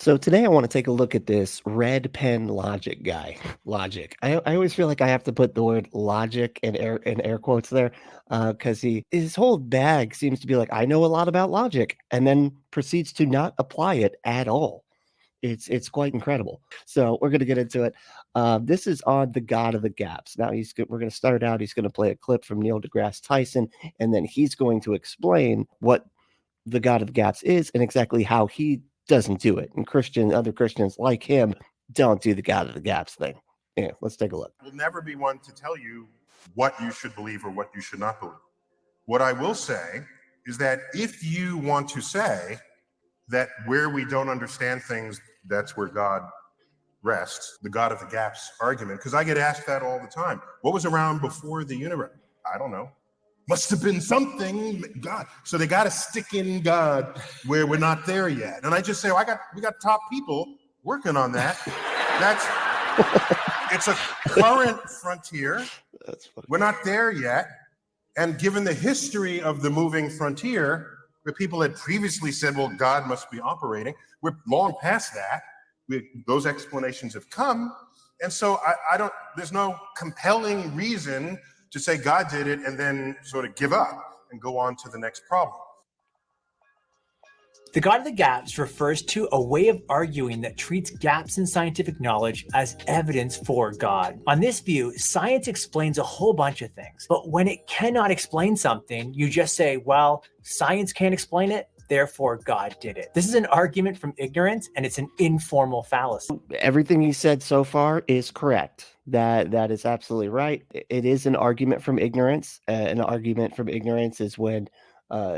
So today I want to take a look at this red pen logic guy. Logic. I always feel like I have to put the word logic in air quotes there, because his whole bag seems to be like, I know a lot about logic, and then proceeds to not apply it at all. It's quite incredible. So we're gonna get into it. This is on the God of the Gaps. Now we're gonna start out. He's gonna play a clip from Neil deGrasse Tyson, and then he's going to explain what the God of the Gaps is and exactly how he doesn't do it. And other Christians like him don't do the God of the Gaps thing. Yeah, let's take a look. Will never be one to tell you what you should believe or what you should not believe. What I will say is that if you want to say that where we don't understand things, that's where God rests, the God of the Gaps argument, because I get asked that all the time. What was around before the universe? I don't know. Must have been something, God. So they got to stick in God where we're not there yet. And I just say, we got top people working on that. It's a current frontier. We're not there yet. And given the history of the moving frontier, where people had previously said, well, God must be operating, we're long past that. Those explanations have come. And so there's no compelling reason to say God did it and then sort of give up and go on to the next problem. The God of the Gaps refers to a way of arguing that treats gaps in scientific knowledge as evidence for God. On this view, science explains a whole bunch of things, but when it cannot explain something, you just say, well, science can't explain it, therefore God did it. This is an argument from ignorance, and it's an informal fallacy. Everything he said so far is correct. That is absolutely right. It is an argument from ignorance. An argument from ignorance is when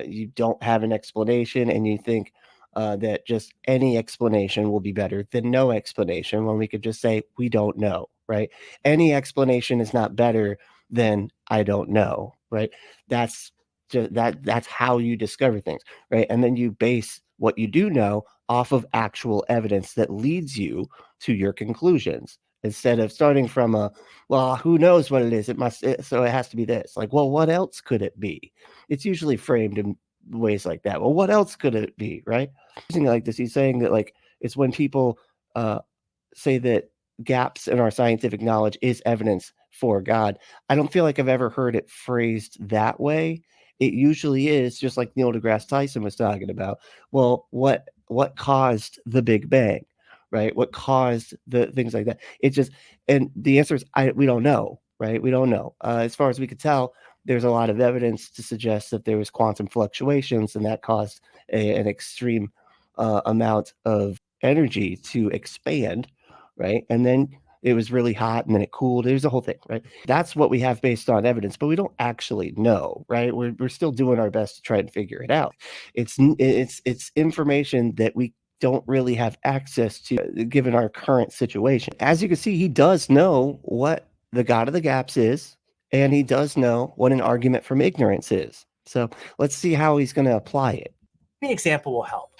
you don't have an explanation and you think that just any explanation will be better than no explanation, when we could just say we don't know, right? Any explanation is not better than I don't know, right? That's that's how you discover things, right? And then you base what you do know off of actual evidence that leads you to your conclusions, instead of starting from well, who knows what it is, so it has to be this. Like, well, what else could it be? It's usually framed in ways like that. Well, what else could it be, right? Using it like this, he's saying that, like, it's when people say that gaps in our scientific knowledge is evidence for God. I don't feel like I've ever heard it phrased that way. It usually is just like Neil deGrasse Tyson was talking about. Well, what caused the Big Bang, right? What caused the things like that? And the answer is we don't know, right? We don't know. As far as we could tell, there's a lot of evidence to suggest that there was quantum fluctuations, and that caused an extreme amount of energy to expand, right? And then it was really hot and then it cooled. It was a whole thing, right? That's what we have based on evidence, but we don't actually know, right? We're still doing our best to try and figure it out. It's information that we don't really have access to given our current situation. As you can see, he does know what the God of the Gaps is, and he does know what an argument from ignorance is. So let's see how he's going to apply it. An example will help.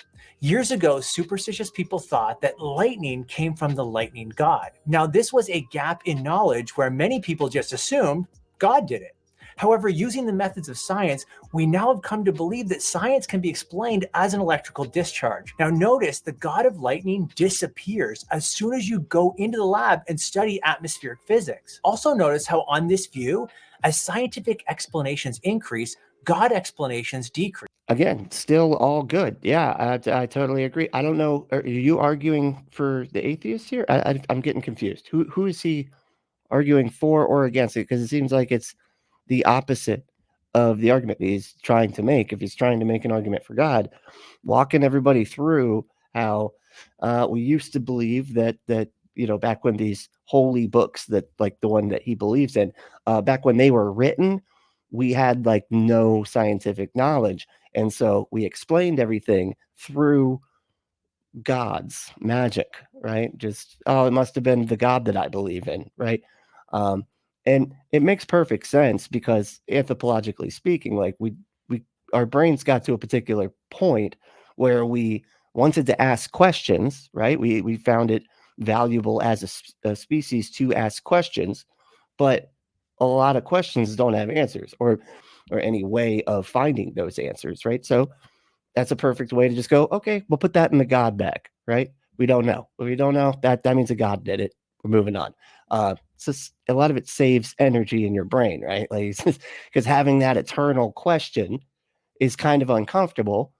Years ago, superstitious people thought that lightning came from the lightning god. Now, this was a gap in knowledge where many people just assumed God did it. However, using the methods of science, we now have come to believe that science can be explained as an electrical discharge. Now, notice the god of lightning disappears as soon as you go into the lab and study atmospheric physics. Also notice how on this view, as scientific explanations increase, God explanations decrease. Again, still all good. Yeah, I totally agree. I don't know. Are you arguing for the atheist here? I'm getting confused. Who is he arguing for or against it? Because it seems like it's the opposite of the argument he's trying to make. If he's trying to make an argument for God, walking everybody through how we used to believe that back when these holy books, that like the one that he believes in, back when they were written, we had like no scientific knowledge. And so we explained everything through God's magic, right? Just, oh, it must have been the God that I believe in, right? And it makes perfect sense because anthropologically speaking, like our brains got to a particular point where we wanted to ask questions, right? We found it valuable as a species to ask questions, but a lot of questions don't have answers or any way of finding those answers, right? So that's a perfect way to just go, okay, we'll put that in the God bag, right? We don't know. We don't know. That means a God did it. We're moving on. So a lot of it saves energy in your brain, right? Like, because having that eternal question is kind of uncomfortable,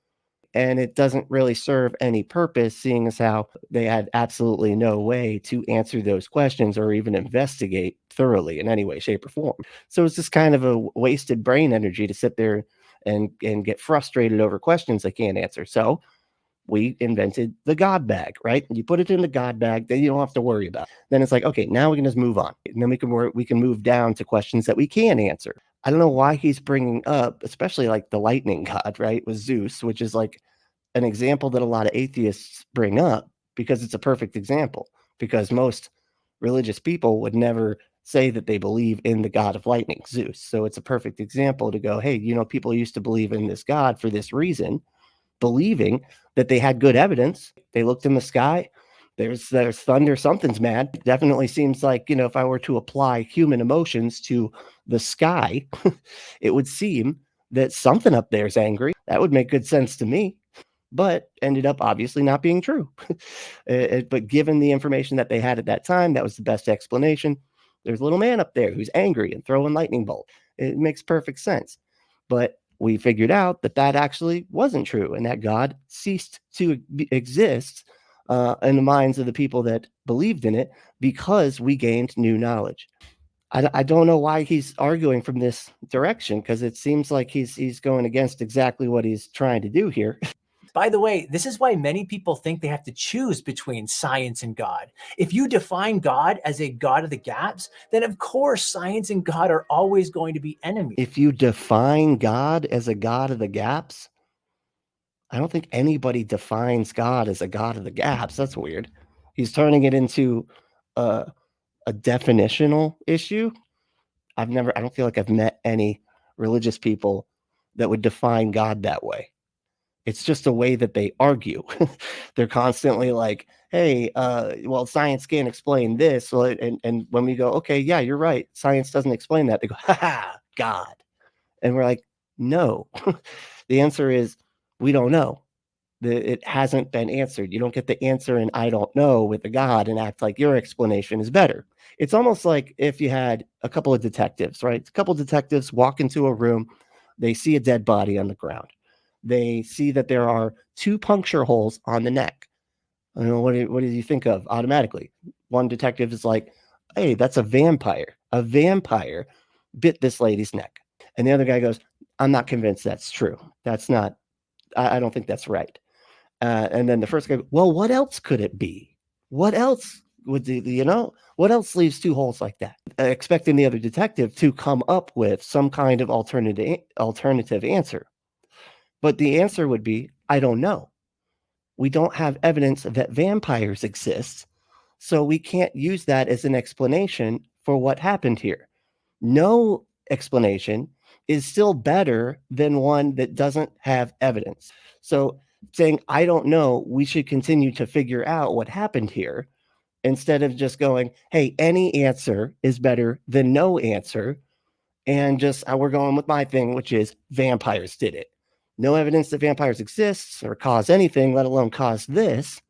and it doesn't really serve any purpose, seeing as how they had absolutely no way to answer those questions or even investigate thoroughly in any way, shape, or form. So it's just kind of a wasted brain energy to sit there and get frustrated over questions they can't answer. So we invented the God bag, right? You put it in the God bag, then you don't have to worry about it. Then it's like, okay, now we can just move on. And then we can move down to questions that we can answer. I don't know why he's bringing up, especially like the lightning god, right, with Zeus, which is like an example that a lot of atheists bring up because it's a perfect example. Because most religious people would never say that they believe in the god of lightning, Zeus. So it's a perfect example to go, hey, people used to believe in this god for this reason, believing that they had good evidence. They looked in the sky. There's thunder. Something's mad. Definitely seems like, if I were to apply human emotions to the sky, it would seem that something up there is angry. That would make good sense to me, but ended up obviously not being true. But given the information that they had at that time, that was the best explanation. There's a little man up there who's angry and throwing lightning bolt. It makes perfect sense. But we figured out that actually wasn't true, and that God ceased to exist in the minds of the people that believed in it because we gained new knowledge. I don't know why he's arguing from this direction, because it seems like he's going against exactly what he's trying to do here. By the way, this is why many people think they have to choose between science and God. If you define God as a God of the gaps, then of course science and God are always going to be enemies. If you define God as a God of the gaps, I don't think anybody defines God as a God of the gaps. That's weird. He's turning it into a definitional issue. I don't feel like I've met any religious people that would define God that way. It's just a way that they argue. They're constantly like, hey, well, science can't explain this. Well, and when we go, okay, yeah, you're right, science doesn't explain that, they go, ha, God. And we're like, no. The answer is, we don't know. It hasn't been answered. You don't get the answer and I don't know with the God and act like your explanation is better. It's almost like if you had a couple of detectives, right? A couple of detectives walk into a room, they see a dead body on the ground. They see that there are 2 puncture holes on the neck. I don't know, what do you think of automatically? One detective is like, hey, that's a vampire. A vampire bit this lady's neck. And the other guy goes, I'm not convinced that's true. That's not, I don't think that's right. And then the first guy, well, what else could it be? What else would what else leaves 2 holes like that? Expecting the other detective to come up with some kind of alternative answer. But the answer would be, I don't know. We don't have evidence that vampires exist, so we can't use that as an explanation for what happened here. No explanation is still better than one that doesn't have evidence. So saying, I don't know, we should continue to figure out what happened here instead of just going, hey, any answer is better than no answer. And just we're going with my thing, which is vampires did it. No evidence that vampires exist or cause anything, let alone cause this.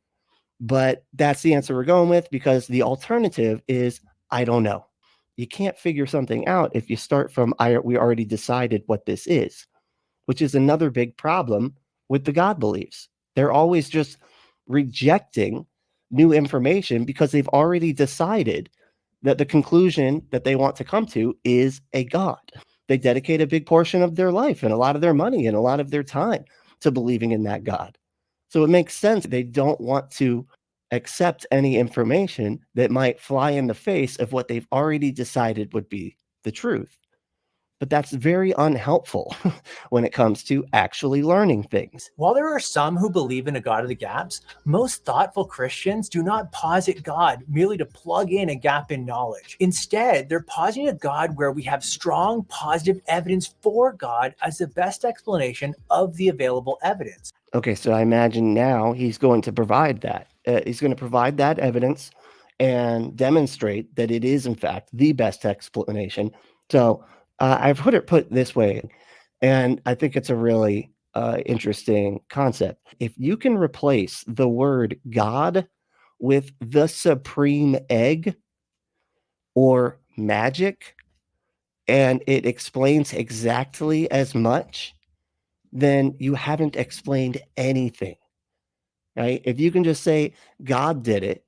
But that's the answer we're going with, because the alternative is, I don't know. You can't figure something out if you start from, we already decided what this is, which is another big problem with the God beliefs. They're always just rejecting new information because they've already decided that the conclusion that they want to come to is a God. They dedicate a big portion of their life and a lot of their money and a lot of their time to believing in that God. So it makes sense. They don't want to accept any information that might fly in the face of what they've already decided would be the truth. But that's very unhelpful when it comes to actually learning things. While there are some who believe in a God of the gaps, most thoughtful Christians do not posit God merely to plug in a gap in knowledge. Instead, they're positing a God where we have strong positive evidence for God as the best explanation of the available evidence. Okay, so I imagine now he's going to provide that. He's going to provide that evidence and demonstrate that it is, in fact, the best explanation. So I've heard it put this way, and I think it's a really interesting concept. If you can replace the word God with the supreme egg or magic, and it explains exactly as much, then you haven't explained anything, right? If you can just say God did it,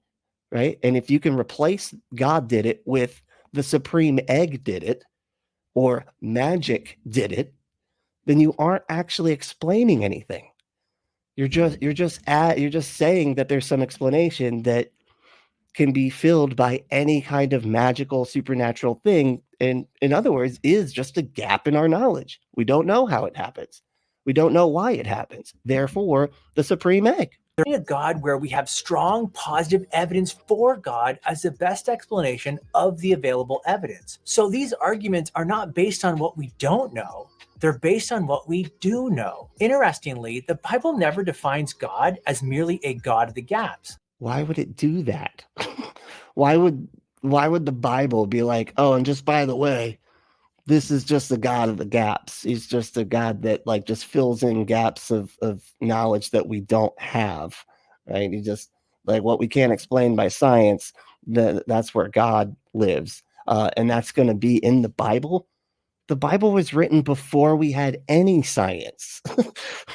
right? And if you can replace God did it with the supreme egg did it or magic did it, then you aren't actually explaining anything. You're just saying that there's some explanation that can be filled by any kind of magical supernatural thing, and in other words is just a gap in our knowledge. We don't know how it happens. We don't know why it happens. Therefore, the supreme egg. A God where we have strong positive evidence for God as the best explanation of the available evidence. So these arguments are not based on what we don't know. They're based on what we do know. Interestingly, the Bible never defines God as merely a God of the gaps. Why would it do that? why would the Bible be like, oh, and just by the way, this is just the God of the gaps. He's just a God that like just fills in gaps of knowledge that we don't have, right? He just like what we can't explain by science, that's where God lives. And that's going to be in the Bible. The Bible was written before we had any science.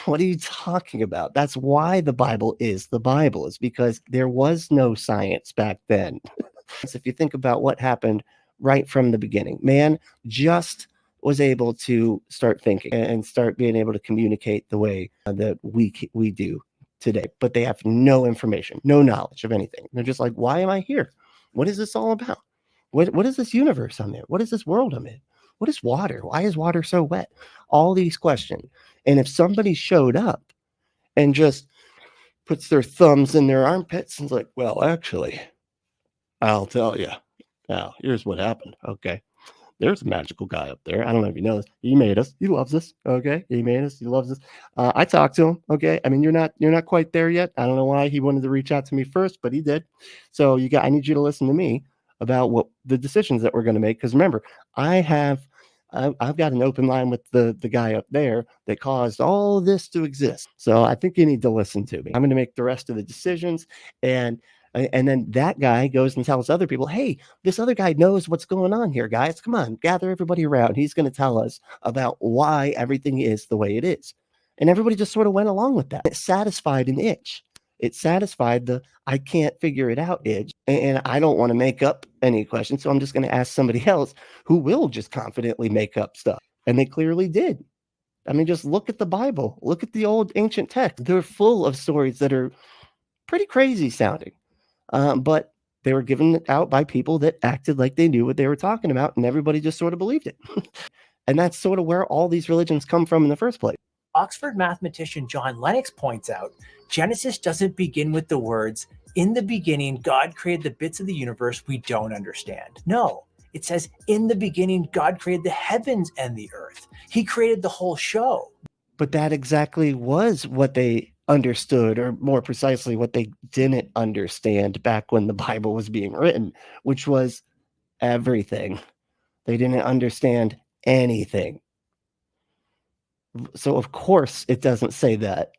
What are you talking about? That's why the Bible is the Bible, is because there was no science back then. If you think about what happened right from the beginning, man just was able to start thinking and start being able to communicate the way that we do today. But they have no information, no knowledge of anything. They're just like, why am I here? What is this all about? What is this universe I'm in? What is this world I'm in? What is water? Why is water so wet? All these questions. And if somebody showed up and just puts their thumbs in their armpits and is like, well, actually, I'll tell you. Now, here's what happened. Okay. There's a magical guy up there. I don't know if you know this. He made us. He loves us. Okay. He made us. He loves us. I talked to him. Okay. I mean, you're not quite there yet. I don't know why he wanted to reach out to me first, but he did. So I need you to listen to me about what the decisions that we're going to make. Because remember, I've got an open line with the guy up there that caused all of this to exist. So I think you need to listen to me. I'm going to make the rest of the decisions, and then that guy goes and tells other people, hey, this other guy knows what's going on here, guys. Come on, gather everybody around. He's going to tell us about why everything is the way it is. And everybody just sort of went along with that. It satisfied an itch. It satisfied the I can't figure it out itch. And I don't want to make up any questions. So I'm just going to ask somebody else who will just confidently make up stuff. And they clearly did. I mean, just look at the Bible. Look at the old ancient text. They're full of stories that are pretty crazy sounding. But they were given out by people that acted like they knew what they were talking about. And everybody just sort of believed it. And that's sort of where all these religions come from in the first place. Oxford mathematician John Lennox points out, Genesis doesn't begin with the words, in the beginning, God created the bits of the universe we don't understand. No, it says, in the beginning, God created the heavens and the earth. He created the whole show. But that exactly was what they understood, or more precisely, what they didn't understand back when the Bible was being written, which was everything. They didn't understand anything. So, of course, it doesn't say that.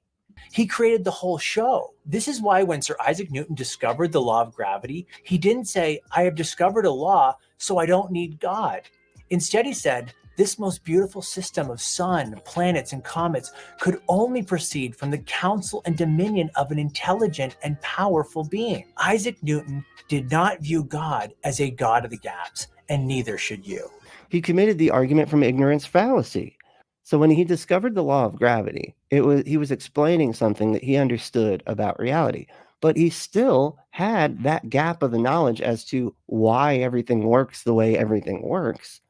He created the whole show. This is why when Sir Isaac Newton discovered the law of gravity, he didn't say, I have discovered a law, so I don't need God. Instead, he said, this most beautiful system of sun, planets, and comets could only proceed from the counsel and dominion of an intelligent and powerful being. Isaac Newton did not view God as a God of the gaps, and neither should you. He committed the argument from ignorance fallacy. So when he discovered the law of gravity, he was explaining something that he understood about reality, but he still had that gap of the knowledge as to why everything works the way everything works,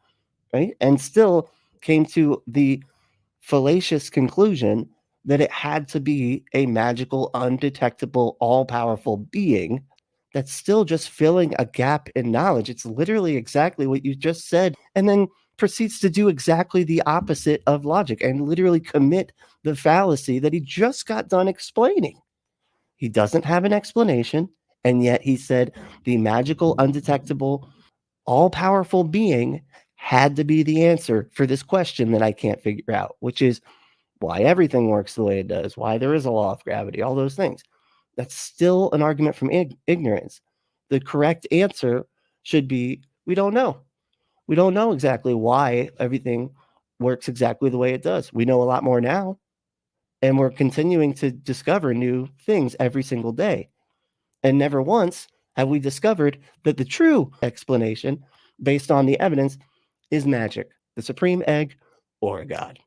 right? And still came to the fallacious conclusion that it had to be a magical, undetectable, all-powerful being that's still just filling a gap in knowledge. It's literally exactly what you just said, and then proceeds to do exactly the opposite of logic and literally commit the fallacy that he just got done explaining. He doesn't have an explanation, and yet he said the magical, undetectable, all-powerful being had to be the answer for this question that I can't figure out, which is, why everything works the way it does, why there is a law of gravity, all those things. That's still an argument from ignorance. The correct answer should be, we don't know. We don't know exactly why everything works exactly the way it does. We know a lot more now, and we're continuing to discover new things every single day. And never once have we discovered that the true explanation, based on the evidence, is magic, the supreme egg, or God.